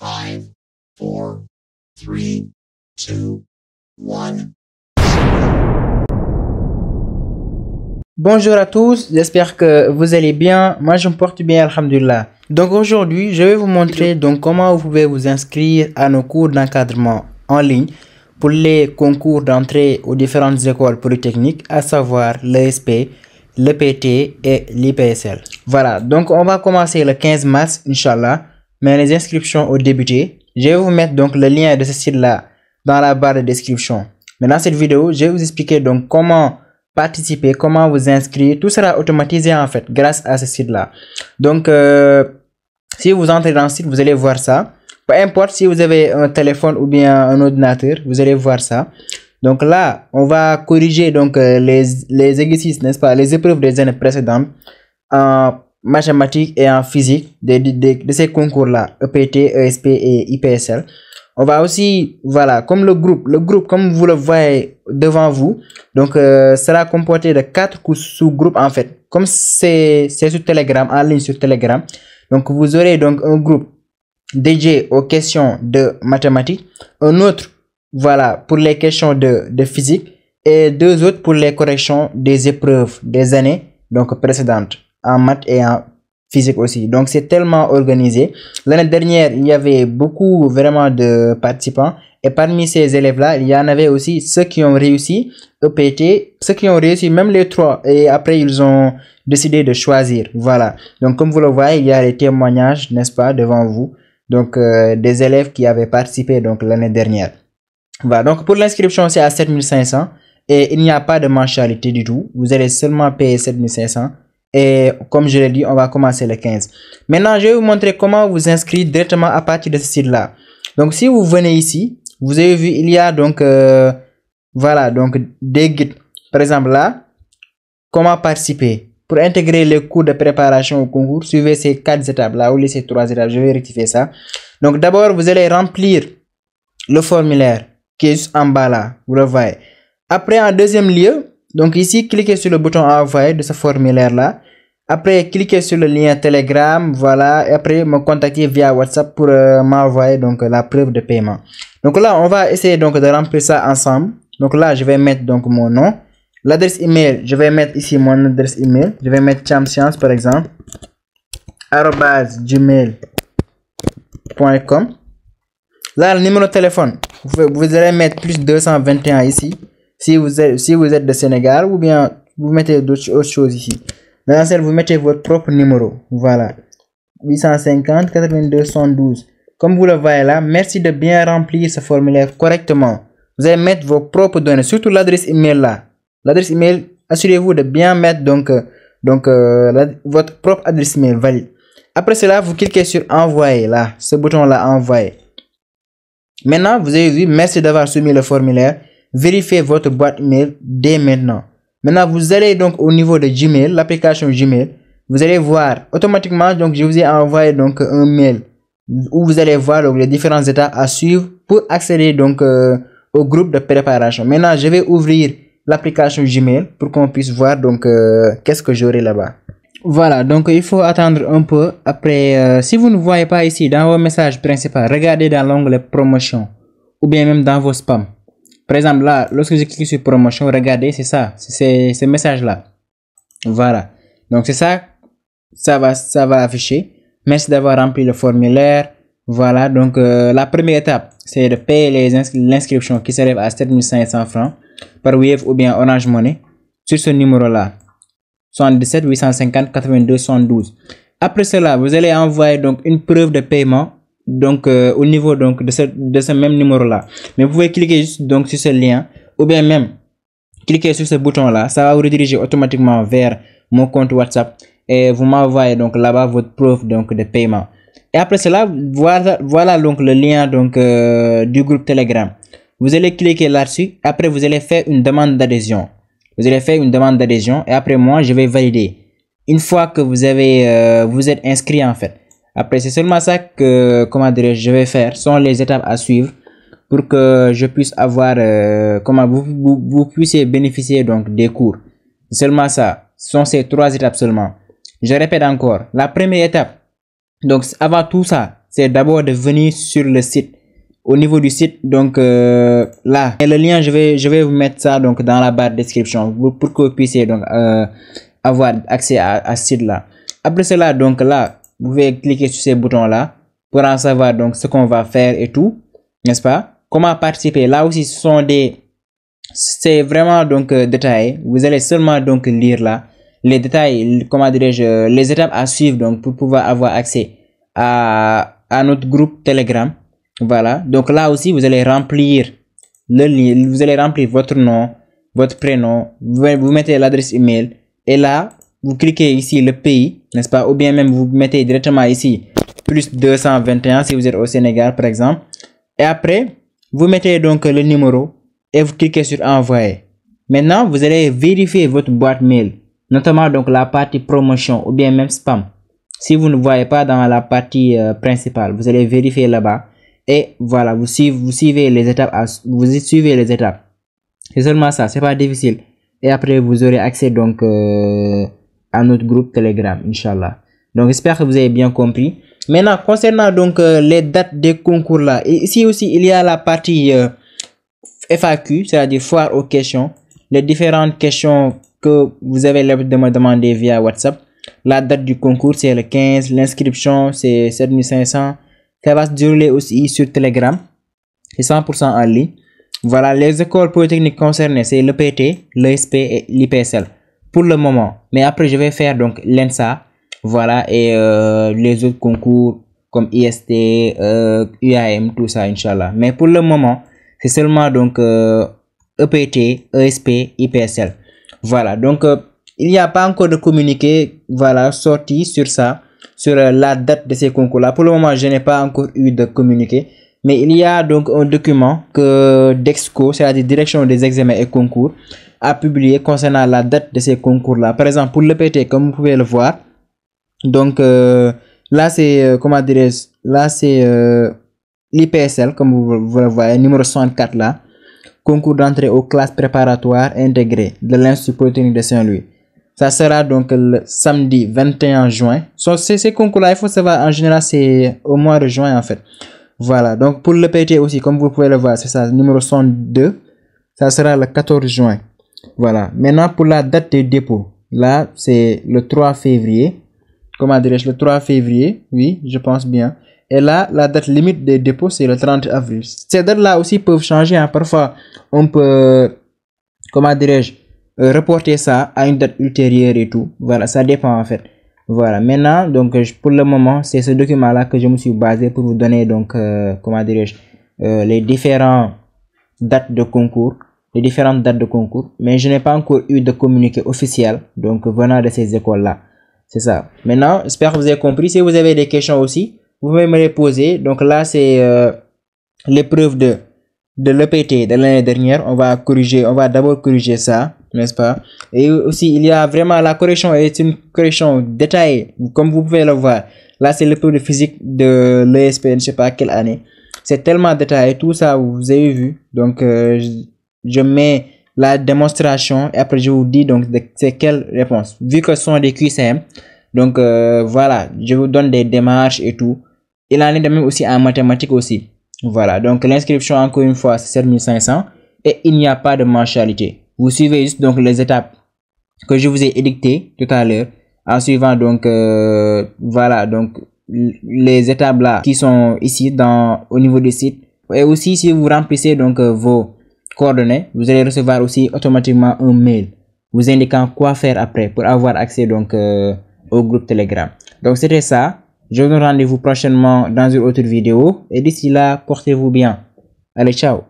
5, 4, 3, 2, 1. Bonjour à tous, j'espère que vous allez bien. Moi je me porte bien, alhamdulillah. Donc aujourd'hui je vais vous montrer donc comment vous pouvez vous inscrire à nos cours d'encadrement en ligne pour les concours d'entrée aux différentes écoles polytechniques, à savoir l'ESP, l'EPT et l'IPSL. Voilà, donc on va commencer le 15 mars, Inch'Allah, mais les inscriptions ont débuté. Je vais vous mettre donc le lien de ce site-là dans la barre de description. Mais dans cette vidéo, je vais vous expliquer donc comment participer, comment vous inscrire. Tout sera automatisé en fait grâce à ce site-là. Donc, si vous entrez dans le site, vous allez voir ça. Peu importe si vous avez un téléphone ou bien un ordinateur, vous allez voir ça. Donc là, on va corriger donc les exercices, n'est-ce pas, les épreuves des années précédentes en mathématiques et en physique de ces concours-là, EPT, ESP et IPSL. On va aussi, voilà, comme le groupe, comme vous le voyez devant vous, donc sera composé de 4 sous-groupes en fait. Comme c'est sur Telegram, en ligne sur Telegram. Donc vous aurez donc un groupe dédié aux questions de mathématiques, un autre, voilà, pour les questions de physique et 2 autres pour les corrections des épreuves des années donc précédentes en maths et en physique aussi. Donc c'est tellement organisé. L'année dernière, il y avait beaucoup vraiment de participants et parmi ces élèves-là, il y en avait aussi ceux qui ont réussi EPT, ceux qui ont réussi même les 3 et après ils ont décidé de choisir. Voilà. Donc comme vous le voyez, il y a les témoignages, n'est-ce pas, devant vous. Donc des élèves qui avaient participé donc l'année dernière. Voilà. Donc pour l'inscription, c'est à 7500 et il n'y a pas de mensualité du tout. Vous allez seulement payer 7500. Et comme je l'ai dit, on va commencer le 15. Maintenant, je vais vous montrer comment vous inscrire directement à partir de ce site-là. Donc, si vous venez ici, vous avez vu, il y a donc, voilà, donc des guides. Par exemple, là, comment participer. Pour intégrer les cours de préparation au concours, suivez ces 4 étapes-là, ou ces 3 étapes. Je vais rectifier ça. Donc, d'abord, vous allez remplir le formulaire qui est juste en bas là. Vous le voyez. Après, en deuxième lieu, donc ici, cliquez sur le bouton envoyer de ce formulaire-là. Après, cliquez sur le lien Telegram, voilà. Et après, me contacter via WhatsApp pour m'envoyer donc la preuve de paiement. Donc là, on va essayer donc de remplir ça ensemble. Donc là, je vais mettre donc mon nom. L'adresse email, je vais mettre ici mon adresse email. Je vais mettre chamscience par exemple. @gmail.com. Là, le numéro de téléphone, vous allez mettre plus 221 ici. Si vous êtes de Sénégal ou bien vous mettez autre chose ici. Dans la salle, vous mettez votre propre numéro. Voilà. 850 82 112. Comme vous le voyez là, merci de bien remplir ce formulaire correctement. Vous allez mettre vos propres données, surtout l'adresse email là. L'adresse email, assurez-vous de bien mettre votre propre adresse email valide. Après cela, vous cliquez sur envoyer là, ce bouton là, envoyer. Maintenant, vous avez vu, merci d'avoir soumis le formulaire. Vérifiez votre boîte email dès maintenant. Maintenant, vous allez donc au niveau de Gmail, l'application Gmail. Vous allez voir automatiquement, donc je vous ai envoyé donc un mail où vous allez voir donc, les différentes étapes à suivre pour accéder donc au groupe de préparation. Maintenant, je vais ouvrir l'application Gmail pour qu'on puisse voir donc qu'est-ce que j'aurai là-bas. Voilà, donc il faut attendre un peu. Après, si vous ne voyez pas ici dans vos messages principaux, regardez dans l'onglet promotion ou bien même dans vos spams. Par exemple, là, lorsque je clique sur promotion, regardez, c'est ça, c'est ce message-là. Voilà. Donc, c'est ça, ça va afficher. Merci d'avoir rempli le formulaire. Voilà. Donc, la première étape, c'est de payer l'inscription qui s'élève à 7500 francs par Wave ou bien Orange Money sur ce numéro-là. 77 850 82 112. Après cela, vous allez envoyer donc une preuve de paiement. Donc au niveau donc de ce même numéro là, mais vous pouvez cliquer juste donc sur ce lien ou bien même cliquer sur ce bouton là, ça va vous rediriger automatiquement vers mon compte WhatsApp et vous m'envoyez donc là-bas votre preuve donc de paiement. Et après cela, voilà donc le lien donc du groupe Telegram. Vous allez cliquer là-dessus. Après vous allez faire une demande d'adhésion. Vous allez faire une demande d'adhésion et après moi je vais valider. Une fois que vous êtes inscrit en fait. Après, c'est seulement ça que, je vais faire. Ce sont les étapes à suivre pour que je puisse avoir, vous puissiez bénéficier donc des cours. C'est seulement ça. Ce sont ces 3 étapes seulement. Je répète encore. La première étape, donc avant tout ça, c'est d'abord de venir sur le site. Au niveau du site, donc là, et le lien, je vais vous mettre ça donc dans la barre de description pour que vous puissiez donc avoir accès à ce site là. Après cela, donc là, vous pouvez cliquer sur ces boutons là pour en savoir donc ce qu'on va faire et tout, n'est-ce pas? Comment participer? Là aussi, ce sont c'est vraiment donc détaillé. Vous allez seulement donc lire là les détails, comment dirais-je, les étapes à suivre donc pour pouvoir avoir accès à notre groupe Telegram. Voilà, donc là aussi vous allez remplir le lien, vous allez remplir votre nom, votre prénom, vous mettez l'adresse email et là vous cliquez ici le pays, n'est-ce pas, ou bien même vous mettez directement ici plus 221 si vous êtes au Sénégal par exemple, et après vous mettez donc le numéro et vous cliquez sur envoyer. Maintenant vous allez vérifier votre boîte mail, notamment donc la partie promotion ou bien même spam. Si vous ne voyez pas dans la partie principale, vous allez vérifier là-bas. Et voilà, vous suivez les étapes, c'est seulement ça, c'est pas difficile. Et après vous aurez accès donc à notre groupe Telegram, Inch'Allah. Donc j'espère que vous avez bien compris. Maintenant concernant donc les dates des concours là, et ici aussi il y a la partie FAQ, c'est-à-dire foire aux questions, les différentes questions que vous avez l'habitude de me demander via WhatsApp. La date du concours c'est le 15, l'inscription c'est 7500. Ça va se dérouler aussi sur Telegram. C'est 100% en ligne. Voilà, les écoles polytechniques concernées, c'est l'EPT, l'ESP et l'IPSL. Pour le moment. Mais après, je vais faire donc l'ENSA. Voilà, et les autres concours comme IST, UAM, tout ça, Inch'Allah. Mais pour le moment, c'est seulement donc EPT, ESP, IPSL. Voilà, donc il n'y a pas encore de communiqué, voilà, sorti sur ça. Sur la date de ces concours-là. Pour le moment, je n'ai pas encore eu de communiqué. Mais il y a donc un document que DEXCO, c'est-à-dire Direction des examens et concours, a publié concernant la date de ces concours-là. Par exemple, pour l'EPT, comme vous pouvez le voir. Donc, là, c'est, comment dirais-je, là, c'est l'IPSL, comme vous le voyez, numéro 64 là. Concours d'entrée aux classes préparatoires intégrées de l'Institut Polytechnique de Saint-Louis. Ça sera donc le samedi 21 juin. Ces concours-là, il faut savoir, en général, c'est au mois de juin, en fait. Voilà. Donc, pour le PT aussi, comme vous pouvez le voir, c'est ça, numéro 102. Ça sera le 14 juin. Voilà. Maintenant, pour la date de dépôt. Là, c'est le 3 février. Comment dirais-je? Le 3 février. Oui, je pense bien. Et là, la date limite de dépôt, c'est le 30 avril. Ces dates-là aussi peuvent changer. Hein. Parfois, on peut, comment dirais-je, reporter ça à une date ultérieure et tout. Voilà, ça dépend en fait. Voilà, maintenant, donc pour le moment, c'est ce document-là que je me suis basé pour vous donner donc, comment dirais-je, les différentes dates de concours. Les différentes dates de concours. Mais je n'ai pas encore eu de communiqué officiel, donc venant de ces écoles-là. C'est ça. Maintenant, j'espère que vous avez compris. Si vous avez des questions aussi, vous pouvez me les poser. Donc là, c'est l'épreuve de l'EPT de l'année dernière. On va d'abord corriger ça, n'est-ce pas? Et aussi, il y a vraiment la correction est une correction détaillée, comme vous pouvez le voir. Là, c'est l'épreuve de physique de l'ESP, je ne sais pas quelle année. C'est tellement détaillé, tout ça, vous avez vu. Donc, je mets la démonstration et après, je vous dis donc c'est quelle réponse. Vu que ce sont des QCM, donc voilà, je vous donne des démarches et tout. Il en est de même aussi en mathématiques aussi. Voilà, donc l'inscription encore une fois c'est 7500 et il n'y a pas de mensualité. Vous suivez juste donc les étapes que je vous ai édictées tout à l'heure en suivant donc voilà donc les étapes là qui sont ici au niveau du site. Et aussi si vous remplissez donc vos coordonnées, vous allez recevoir aussi automatiquement un mail vous indiquant quoi faire après pour avoir accès donc au groupe Telegram. Donc c'était ça. Je vous donne rendez-vous prochainement dans une autre vidéo. Et d'ici là, portez-vous bien. Allez, ciao.